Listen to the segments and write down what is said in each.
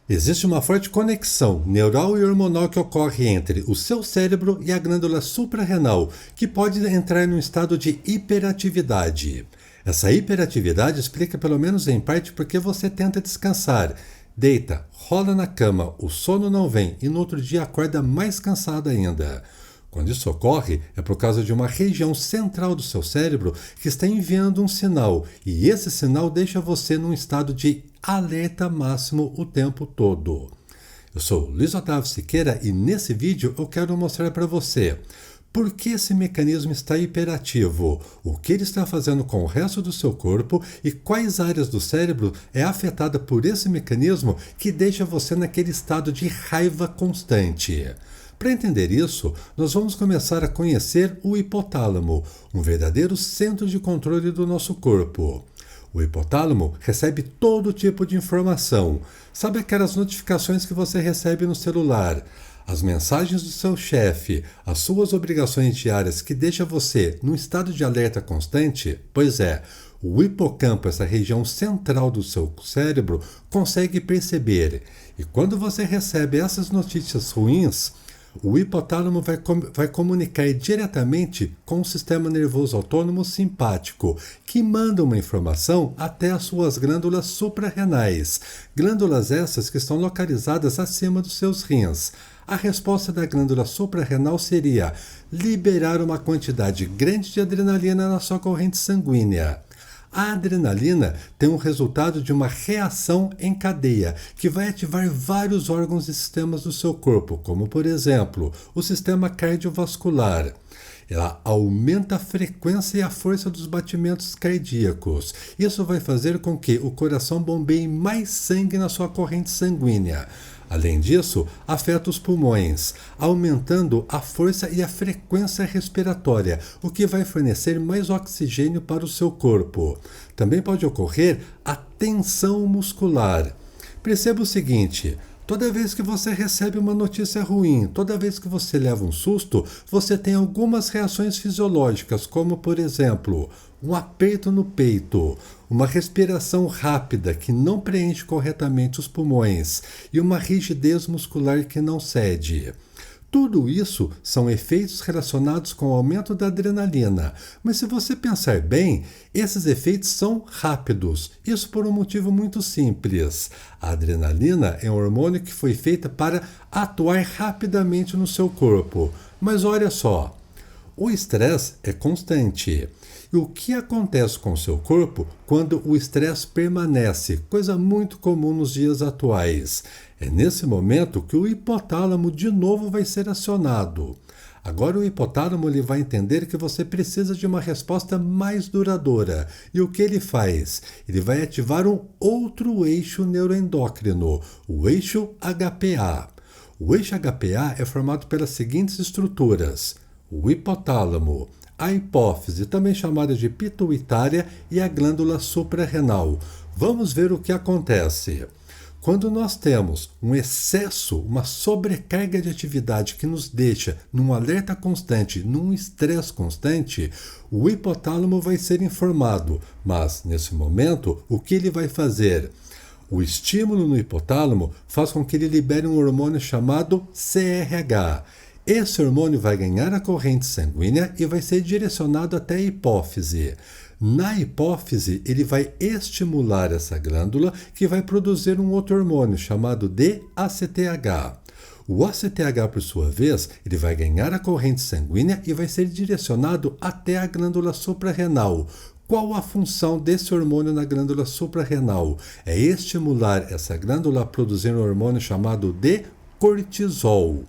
Existe uma forte conexão neural e hormonal que ocorre entre o seu cérebro e a glândula suprarrenal, que pode entrar num estado de hiperatividade. Essa hiperatividade explica, pelo menos em parte, porque você tenta descansar. Deita, rola na cama, o sono não vem e no outro dia acorda mais cansado ainda. Quando isso ocorre, é por causa de uma região central do seu cérebro que está enviando um sinal, e esse sinal deixa você num estado de alerta máximo o tempo todo. Eu sou Luiz Otávio Siqueira e nesse vídeo eu quero mostrar para você por que esse mecanismo está hiperativo, o que ele está fazendo com o resto do seu corpo e quais áreas do cérebro é afetada por esse mecanismo que deixa você naquele estado de raiva constante. Para entender isso, nós vamos começar a conhecer o hipotálamo, um verdadeiro centro de controle do nosso corpo. O hipotálamo recebe todo tipo de informação. Sabe aquelas notificações que você recebe no celular? As mensagens do seu chefe, as suas obrigações diárias que deixam você num estado de alerta constante? Pois é, o hipocampo, essa região central do seu cérebro, consegue perceber. E quando você recebe essas notícias ruins, o hipotálamo vai comunicar diretamente com o sistema nervoso autônomo simpático, que manda uma informação até as suas glândulas suprarrenais, glândulas essas que estão localizadas acima dos seus rins. A resposta da glândula suprarrenal seria liberar uma quantidade grande de adrenalina na sua corrente sanguínea. A adrenalina tem um resultado de uma reação em cadeia, que vai ativar vários órgãos e sistemas do seu corpo, como, por exemplo, o sistema cardiovascular. Ela aumenta a frequência e a força dos batimentos cardíacos. Isso vai fazer com que o coração bombeie mais sangue na sua corrente sanguínea. Além disso, afeta os pulmões, aumentando a força e a frequência respiratória, o que vai fornecer mais oxigênio para o seu corpo. Também pode ocorrer a tensão muscular. Perceba o seguinte: toda vez que você recebe uma notícia ruim, toda vez que você leva um susto, você tem algumas reações fisiológicas, como, por exemplo, um aperto no peito, uma respiração rápida que não preenche corretamente os pulmões e uma rigidez muscular que não cede. Tudo isso são efeitos relacionados com o aumento da adrenalina, mas se você pensar bem, esses efeitos são rápidos. Isso por um motivo muito simples. A adrenalina é um hormônio que foi feito para atuar rapidamente no seu corpo. Mas olha só, o estresse é constante. E o que acontece com o seu corpo quando o estresse permanece? Coisa muito comum nos dias atuais. É nesse momento que o hipotálamo de novo vai ser acionado. Agora o hipotálamo ele vai entender que você precisa de uma resposta mais duradoura. E o que ele faz? Ele vai ativar um outro eixo neuroendócrino, o eixo HPA. O eixo HPA é formado pelas seguintes estruturas: o hipotálamo, a hipófise, também chamada de pituitária, e a glândula suprarrenal. Vamos ver o que acontece. Quando nós temos um excesso, uma sobrecarga de atividade que nos deixa num alerta constante, num estresse constante, o hipotálamo vai ser informado. Mas, nesse momento, o que ele vai fazer? O estímulo no hipotálamo faz com que ele libere um hormônio chamado CRH. Esse hormônio vai ganhar a corrente sanguínea e vai ser direcionado até a hipófise. Na hipófise, ele vai estimular essa glândula que vai produzir um outro hormônio chamado de ACTH. O ACTH, por sua vez, ele vai ganhar a corrente sanguínea e vai ser direcionado até a glândula suprarrenal. Qual a função desse hormônio na glândula suprarrenal? É estimular essa glândula a produzir um hormônio chamado de cortisol.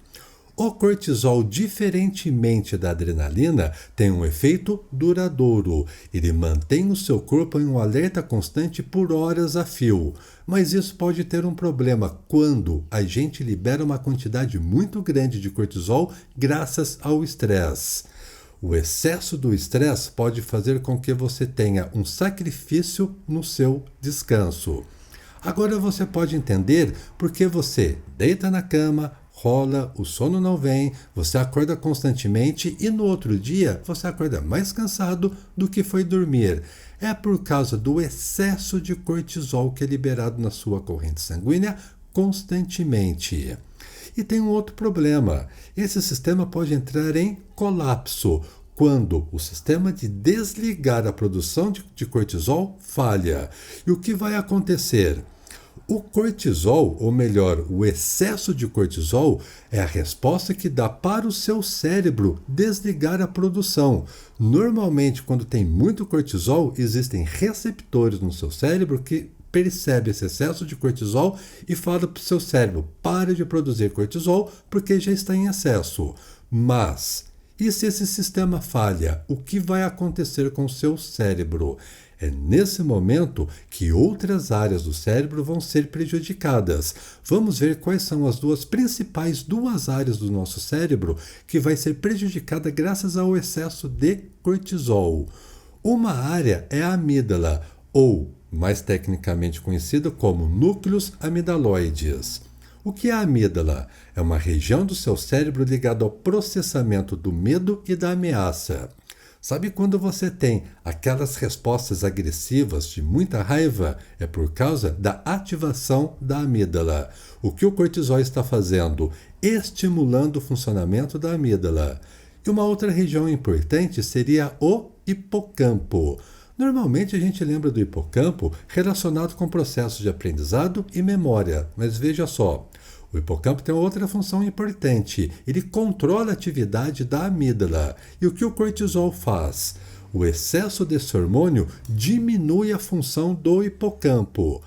O cortisol, diferentemente da adrenalina, tem um efeito duradouro. Ele mantém o seu corpo em um alerta constante por horas a fio. Mas isso pode ter um problema quando a gente libera uma quantidade muito grande de cortisol graças ao estresse. O excesso do estresse pode fazer com que você tenha um sacrifício no seu descanso. Agora você pode entender por que você deita na cama, rola, o sono não vem, você acorda constantemente e no outro dia você acorda mais cansado do que foi dormir. É por causa do excesso de cortisol que é liberado na sua corrente sanguínea constantemente. E tem um outro problema. Esse sistema pode entrar em colapso quando o sistema de desligar a produção de cortisol falha. E o que vai acontecer? O cortisol, ou melhor, o excesso de cortisol, é a resposta que dá para o seu cérebro desligar a produção. Normalmente, quando tem muito cortisol, existem receptores no seu cérebro que percebem esse excesso de cortisol e falam para o seu cérebro: pare de produzir cortisol porque já está em excesso. Mas, e se esse sistema falha? O que vai acontecer com o seu cérebro? É nesse momento que outras áreas do cérebro vão ser prejudicadas. Vamos ver quais são as principais duas áreas do nosso cérebro que vai ser prejudicada graças ao excesso de cortisol. Uma área é a amígdala, ou mais tecnicamente conhecida como núcleos amidaloides. O que é a amígdala? É uma região do seu cérebro ligada ao processamento do medo e da ameaça. Sabe quando você tem aquelas respostas agressivas de muita raiva? É por causa da ativação da amígdala. O que o cortisol está fazendo? Estimulando o funcionamento da amígdala. E uma outra região importante seria o hipocampo. Normalmente a gente lembra do hipocampo relacionado com processos de aprendizado e memória, mas veja só. O hipocampo tem outra função importante. Ele controla a atividade da amígdala. E o que o cortisol faz? O excesso desse hormônio diminui a função do hipocampo.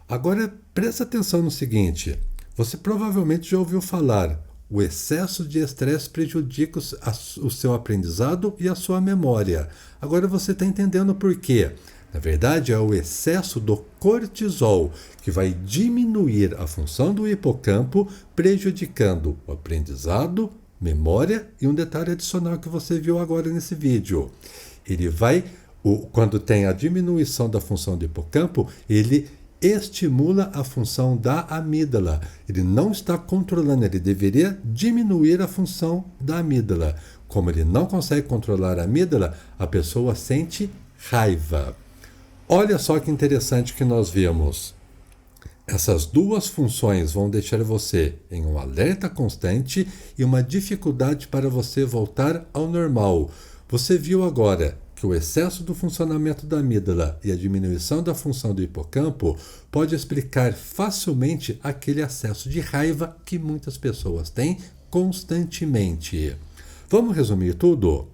Agora, presta atenção no seguinte. Você provavelmente já ouviu falar: o excesso de estresse prejudica o seu aprendizado e a sua memória. Agora você está entendendo por quê. Na verdade, é o excesso do cortisol que vai diminuir a função do hipocampo, prejudicando o aprendizado, memória e um detalhe adicional que você viu agora nesse vídeo. Quando tem a diminuição da função do hipocampo, ele estimula a função da amígdala. Ele não está controlando, ele deveria diminuir a função da amígdala. Como ele não consegue controlar a amígdala, a pessoa sente raiva. Olha só que interessante que nós vimos. Essas duas funções vão deixar você em um alerta constante e uma dificuldade para você voltar ao normal. Você viu agora que o excesso do funcionamento da amígdala e a diminuição da função do hipocampo pode explicar facilmente aquele acesso de raiva que muitas pessoas têm constantemente. Vamos resumir tudo?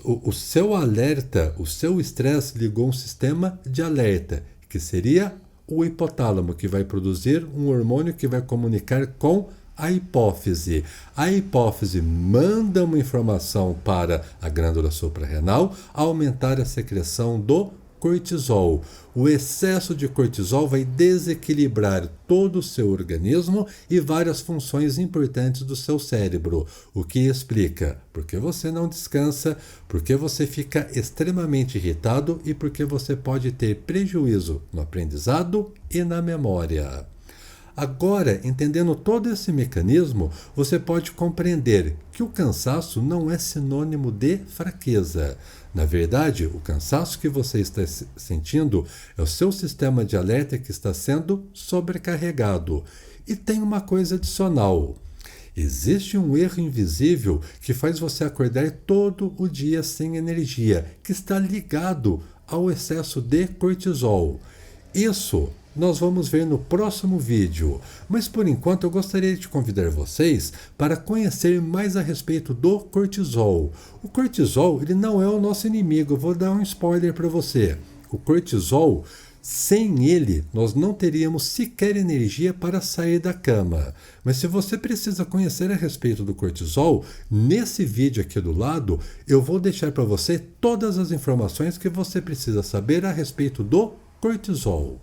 O seu alerta, o seu estresse ligou um sistema de alerta, que seria o hipotálamo, que vai produzir um hormônio que vai comunicar com a hipófise. A hipófise manda uma informação para a glândula suprarrenal aumentar a secreção do cortisol. O excesso de cortisol vai desequilibrar todo o seu organismo e várias funções importantes do seu cérebro, o que explica por que você não descansa, por que você fica extremamente irritado e por que você pode ter prejuízo no aprendizado e na memória. Agora, entendendo todo esse mecanismo, você pode compreender que o cansaço não é sinônimo de fraqueza. Na verdade, o cansaço que você está sentindo é o seu sistema de alerta que está sendo sobrecarregado. E tem uma coisa adicional. Existe um erro invisível que faz você acordar todo o dia sem energia, que está ligado ao excesso de cortisol. Isso nós vamos ver no próximo vídeo, mas por enquanto eu gostaria de convidar vocês para conhecer mais a respeito do cortisol. O cortisol, ele não é o nosso inimigo, eu vou dar um spoiler para você. O cortisol, sem ele, nós não teríamos sequer energia para sair da cama. Mas se você precisa conhecer a respeito do cortisol, nesse vídeo aqui do lado, eu vou deixar para você todas as informações que você precisa saber a respeito do cortisol.